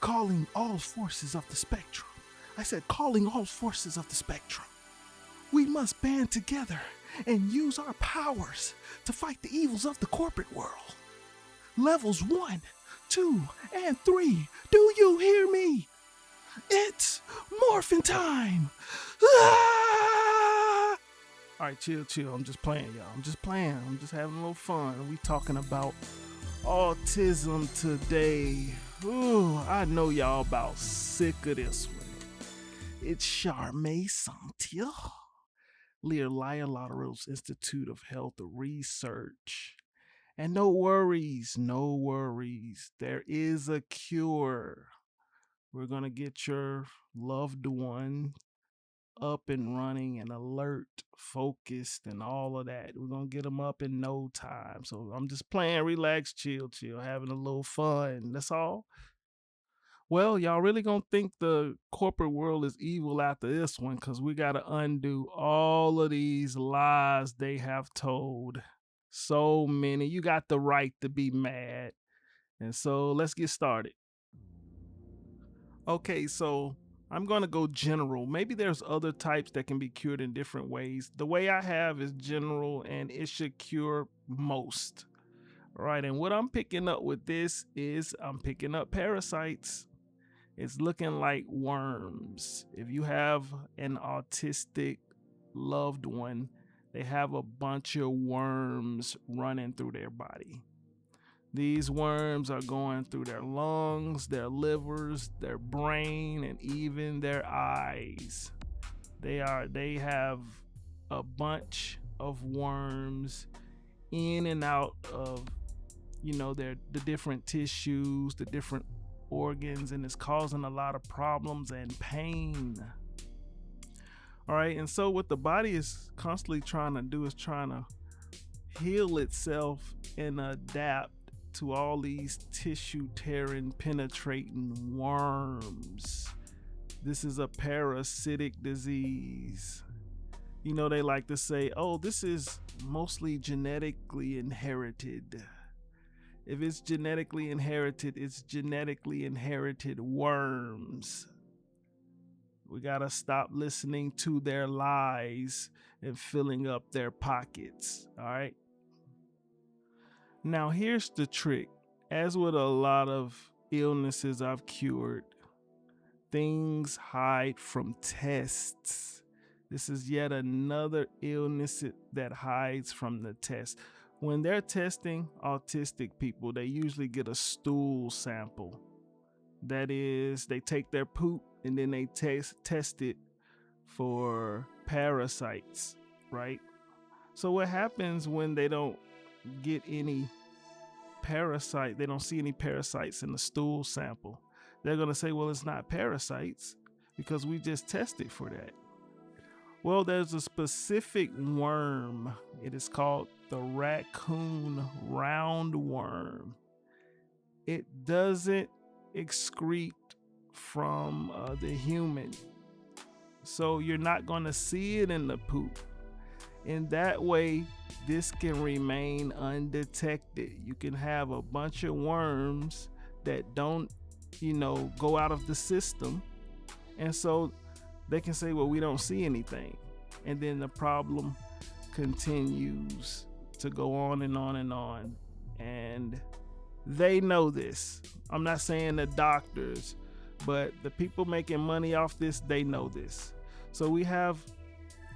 calling all forces of the spectrum. I said calling all forces of the spectrum. We must band together and use our powers to fight the evils of the corporate world. Levels 1, 2, and 3. Do you hear me? It's morphin' time! Ah! Alright, chill. I'm just playing, y'all. I'm just having a little fun. We talking about autism today. Ooh, I know y'all about sick of this one. It's Charmaine Santia, Lottoriddles Institute of Health Research. And no worries. There is a cure. We're going to get your loved one up and running and alert, focused, and all of that. We're going to get them up in no time. So I'm just playing, relax, chill, having a little fun. That's all. Well, y'all really gonna think the corporate world is evil after this one, because we got to undo all of these lies they have told. So many. You got the right to be mad. And so let's get started. Okay, so I'm going to go general. Maybe there's other types that can be cured in different ways. The way I have is general, and it should cure most. All right, and what I'm picking up with this is I'm picking up parasites. It's looking like worms. If you have an autistic loved one, they have a bunch of worms running through their body. These worms are going through their lungs, their livers, their brain, and even their eyes. They have a bunch of worms in and out of, the different tissues, the different organs, and it's causing a lot of problems and pain. All right, and so what the body is constantly trying to do is trying to heal itself and adapt to all these tissue tearing, penetrating worms. This is a parasitic disease. They like to say, oh, this is mostly genetically inherited. If it's genetically inherited, it's genetically inherited worms. We gotta stop listening to their lies and filling up their pockets, all right? Now, here's the trick. As with a lot of illnesses I've cured, things hide from tests. This is yet another illness that hides from the test. When they're testing autistic people, they usually get a stool sample. That is, they take their poop and then they test it for parasites, right? So what happens when they don't get any parasite, they don't see any parasites in the stool sample? They're going to say, well, it's not parasites because we just tested for that. Well, there's a specific worm. It is called the raccoon roundworm. It doesn't excrete from the human, so you're not going to see it in the poop. In that way, this can remain undetected. You can have a bunch of worms that don't, go out of the system, and so they can say, well, we don't see anything. And then the problem continues to go on and on and on. And they know this. I'm not saying the doctors, but the people making money off this, they know this. So we have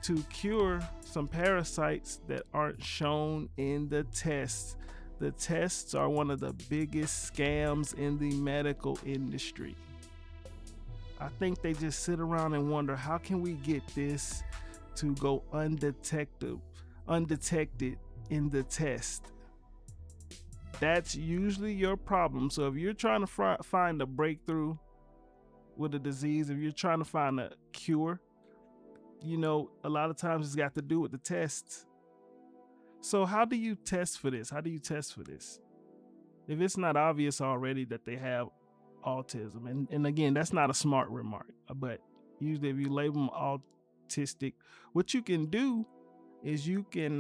to cure some parasites that aren't shown in the tests. The tests are one of the biggest scams in the medical industry. I think they just sit around and wonder, how can we get this to go undetected in the test? That's usually your problem. So if you're trying to find a breakthrough with a disease, if you're trying to find a cure, a lot of times it's got to do with the tests. So how do you test for this? If it's not obvious already that they have autism, and again, that's not a smart remark, but usually if you label them autistic, what you can do is you can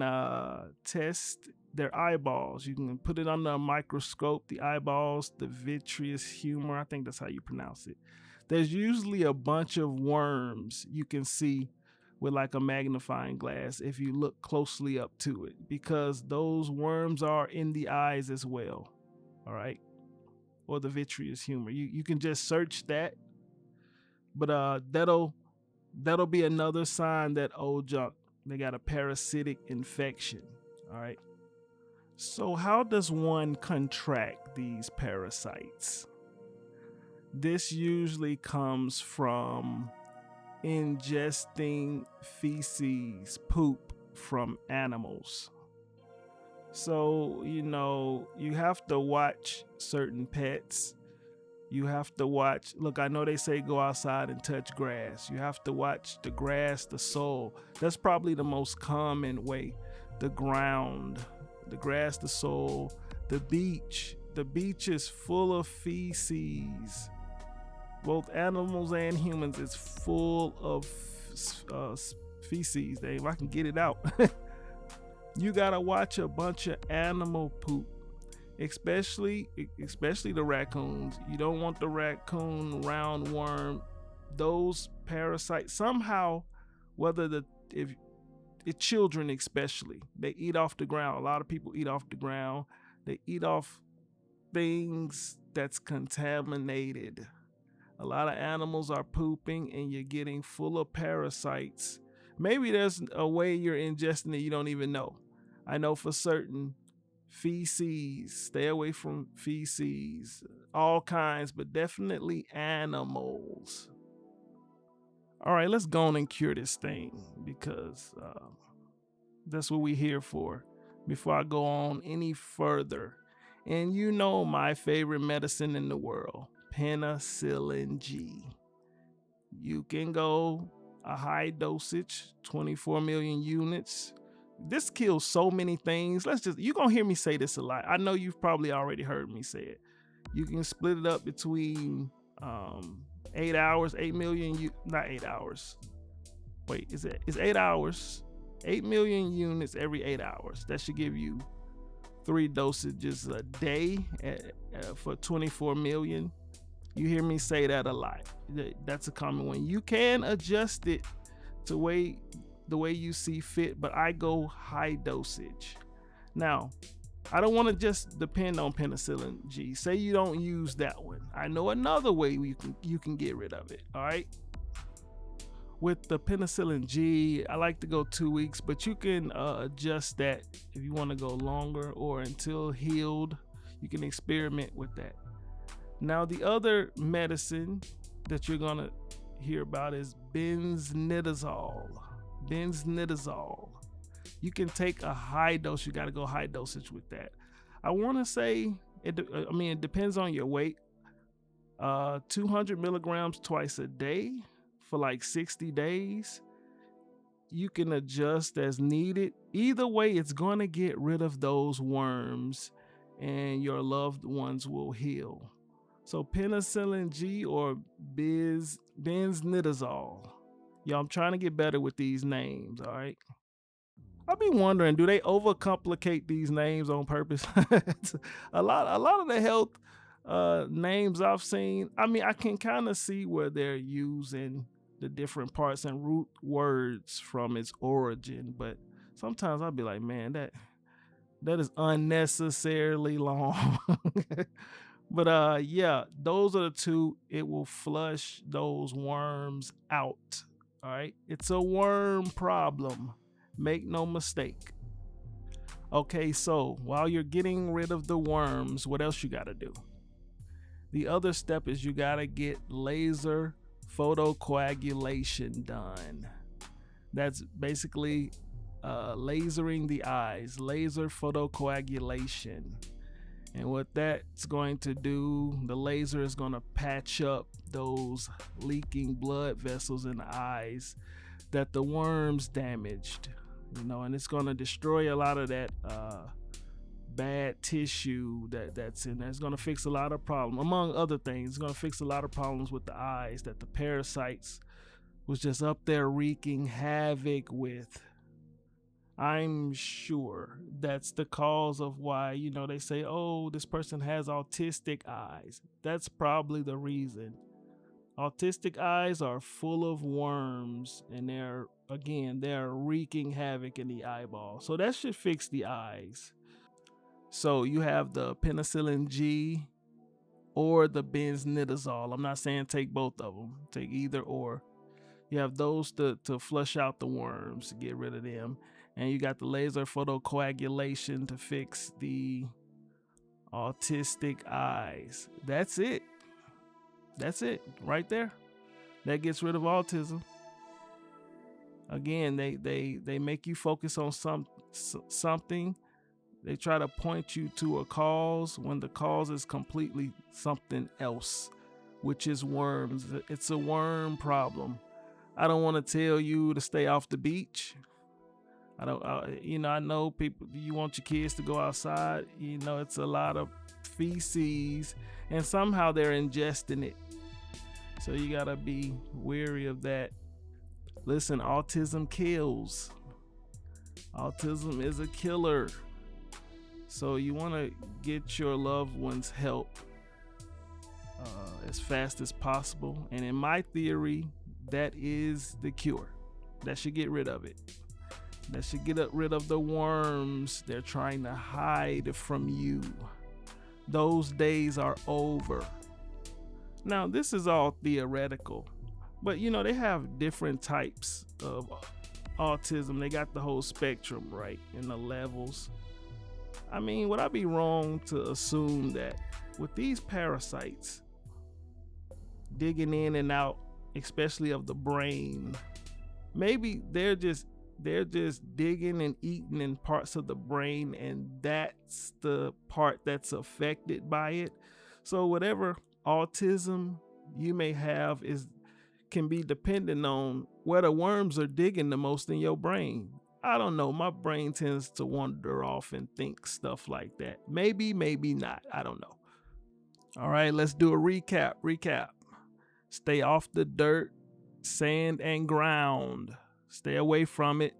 test their eyeballs. You can put it under a microscope, the eyeballs, the vitreous humor, I think that's how you pronounce it. There's usually a bunch of worms you can see with like a magnifying glass if you look closely up to it, because those worms are in the eyes as well. All right. Or the vitreous humor. You can just search that. But that'll be another sign that old junk, they got a parasitic infection. All right. So how does one contract these parasites? This usually comes from ingesting feces, poop from animals. So, you have to watch certain pets. You have to watch, look, I know they say go outside and touch grass. You have to watch the grass, the soil. That's probably the most common way. The ground, the grass, the soil, the beach. The beach is full of feces. Both animals and humans is full of feces. If I can get it out. You gotta watch a bunch of animal poop, especially the raccoons. You don't want the raccoon roundworm. Those parasites somehow, if children especially, they eat off the ground. A lot of people eat off the ground. They eat off things that's contaminated. A lot of animals are pooping and you're getting full of parasites. Maybe there's a way you're ingesting it you don't even know. I know for certain feces, stay away from feces, all kinds, but definitely animals. All right, let's go on and cure this thing, because that's what we're here for. Before I go on any further, and my favorite medicine in the world, penicillin G. You can go a high dosage, 24 million units. This kills so many things. You're going to hear me say this a lot. I know you've probably already heard me say it. You can split it up between 8 hours, 8 million, not 8 hours. Wait, it's 8 hours, 8 million units every 8 hours. That should give you 3 dosages a day for 24 million. You hear me say that a lot. That's a common one. You can adjust it to the way you see fit, but I go high dosage. Now, I don't want to just depend on penicillin G. Say you don't use that one. I know another way you can get rid of it. All right. With the penicillin G, I like to go 2 weeks, but you can adjust that if you want to go longer or until healed. You can experiment with that. Now, the other medicine that you're going to hear about is benznidazole. You can take a high dose. You got to go high dosage with that. I want to say, it depends on your weight. 200 milligrams twice a day for like 60 days. You can adjust as needed. Either way, it's going to get rid of those worms and your loved ones will heal. So penicillin G or benznidazole. Y'all, I'm trying to get better with these names, all right? I've been wondering, do they overcomplicate these names on purpose? a lot of the health names I've seen, I can kind of see where they're using the different parts and root words from its origin, but sometimes I'll be like, man, that is unnecessarily long. But yeah, those are the two. It will flush those worms out. All right. It's a worm problem. Make no mistake. Okay, so while you're getting rid of the worms, what else you got to do? The other step is you got to get laser photocoagulation done. That's basically lasering the eyes, laser photocoagulation. And what that's going to do, the laser is going to patch up those leaking blood vessels in the eyes that the worms damaged, and it's going to destroy a lot of that bad tissue that's in there. It's going to fix a lot of problems, among other things. It's going to fix a lot of problems with the eyes that the parasites was just up there wreaking havoc with. I'm sure that's the cause of why, they say, oh, this person has autistic eyes. That's probably the reason. Autistic eyes are full of worms, and they're wreaking havoc in the eyeball. So that should fix the eyes. So you have the penicillin G or the benznidazole. I'm not saying take both of them. Take either or. You have those to flush out the worms, get rid of them. And you got the laser photocoagulation to fix the autistic eyes. That's it. That's it right there. That gets rid of autism. Again, they make you focus on something. They try to point you to a cause when the cause is completely something else, which is worms. It's a worm problem. I don't want to tell you to stay off the beach. I know people, you want your kids to go outside. It's a lot of feces, and somehow they're ingesting it. So you gotta be wary of that. Listen, autism kills. Autism is a killer. So you want to get your loved ones help as fast as possible. And in my theory, that is the cure. That should get rid of it. That should get rid of the worms they're trying to hide from you. Those days are over. Now, this is all theoretical, but they have different types of autism. They got the whole spectrum, right, and the levels. I mean, would I be wrong to assume that with these parasites digging in and out, especially of the brain, maybe they're just digging and eating in parts of the brain, and that's the part that's affected by it. So whatever autism you may have can be dependent on where the worms are digging the most in your brain. I don't know. My brain tends to wander off and think stuff like that. Maybe not. I don't know. All right, let's do a recap. Stay off the dirt, sand, and ground. Stay away from it.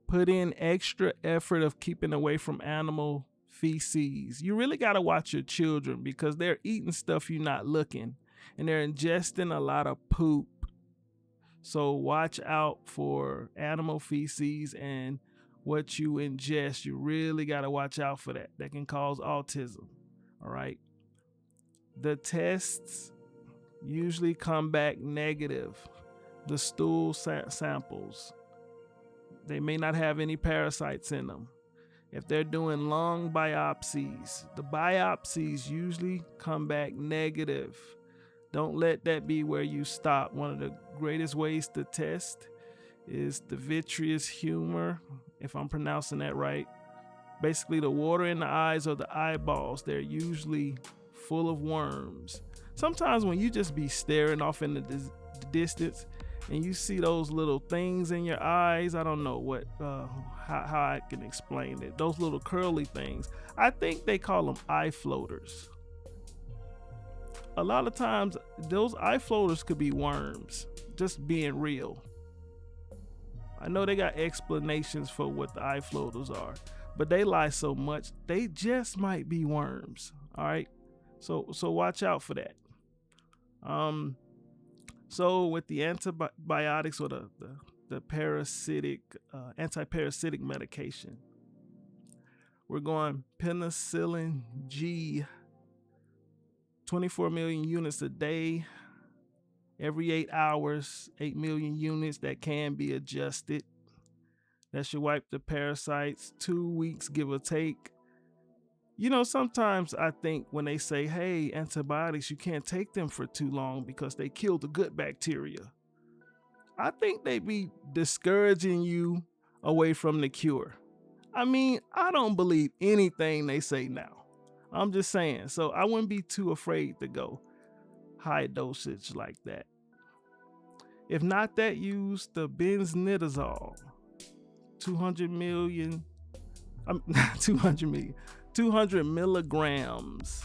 Put in extra effort of keeping away from animal feces. You really got to watch your children because they're eating stuff you're not looking, and they're ingesting a lot of poop. So watch out for animal feces and what you ingest. You really got to watch out for that. That can cause autism. All right. The tests usually come back negative. The stool samples, they may not have any parasites in them. If they're doing lung biopsies, the biopsies usually come back negative. Don't let that be where you stop. One of the greatest ways to test is the vitreous humor, if I'm pronouncing that right. Basically, the water in the eyes or the eyeballs, they're usually full of worms. Sometimes when you just be staring off in the distance and you see those little things in your eyes, I don't know how I can explain it. Those little curly things, I think they call them eye floaters. A lot of times, those eye floaters could be worms, just being real. I know they got explanations for what the eye floaters are, but they lie so much, they just might be worms, all right? So watch out for that. So with the antibiotics or the parasitic, anti-parasitic medication, we're going penicillin G, 24 million units a day, every 8 hours, 8 million units that can be adjusted. That should wipe the parasites, 2 weeks, give or take. Sometimes I think when they say, hey, antibiotics, you can't take them for too long because they kill the good bacteria. I think they be discouraging you away from the cure. I mean, I don't believe anything they say now. I'm just saying. So I wouldn't be too afraid to go high dosage like that. If not that, use the benznidazole, 200 milligrams,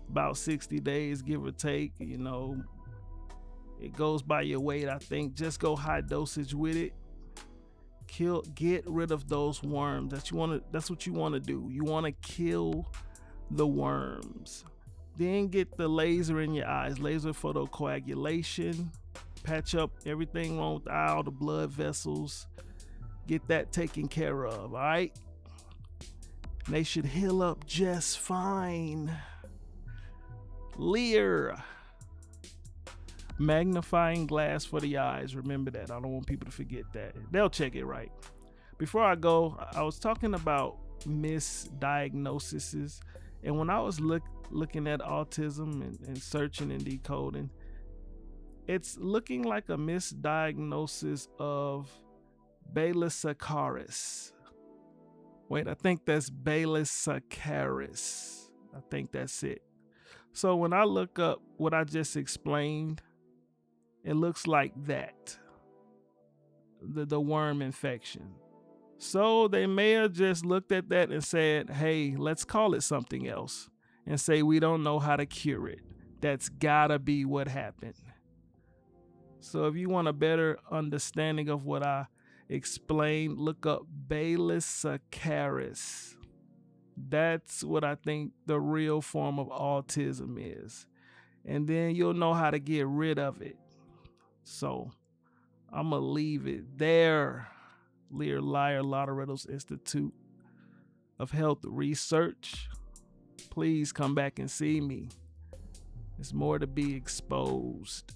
about 60 days, give or take. It goes by your weight, I think. Just go high dosage with it. Get rid of those worms. That's what you want to do. You want to kill the worms. Then get the laser in your eyes, laser photocoagulation, patch up everything wrong with the eye, the blood vessels, get that taken care of, all right? They should heal up just fine. LIHR, magnifying glass for the eyes. Remember that. I don't want people to forget that. They'll check it right. Before I go, I was talking about misdiagnoses, and when I was looking at autism and searching and decoding, it's looking like a misdiagnosis of Baylisascaris. Wait, I think that's Baylisascaris. I think that's it. So when I look up what I just explained, it looks like that. The worm infection. So they may have just looked at that and said, hey, let's call it something else, and say we don't know how to cure it. That's gotta be what happened. So if you want a better understanding of what I explained, look up Baylisascaris. That's what I think the real form of autism is. And then you'll know how to get rid of it. So I'm going to leave it there. LIHR, Lottoriddles Institute of Health Research. Please come back and see me. There's more to be exposed.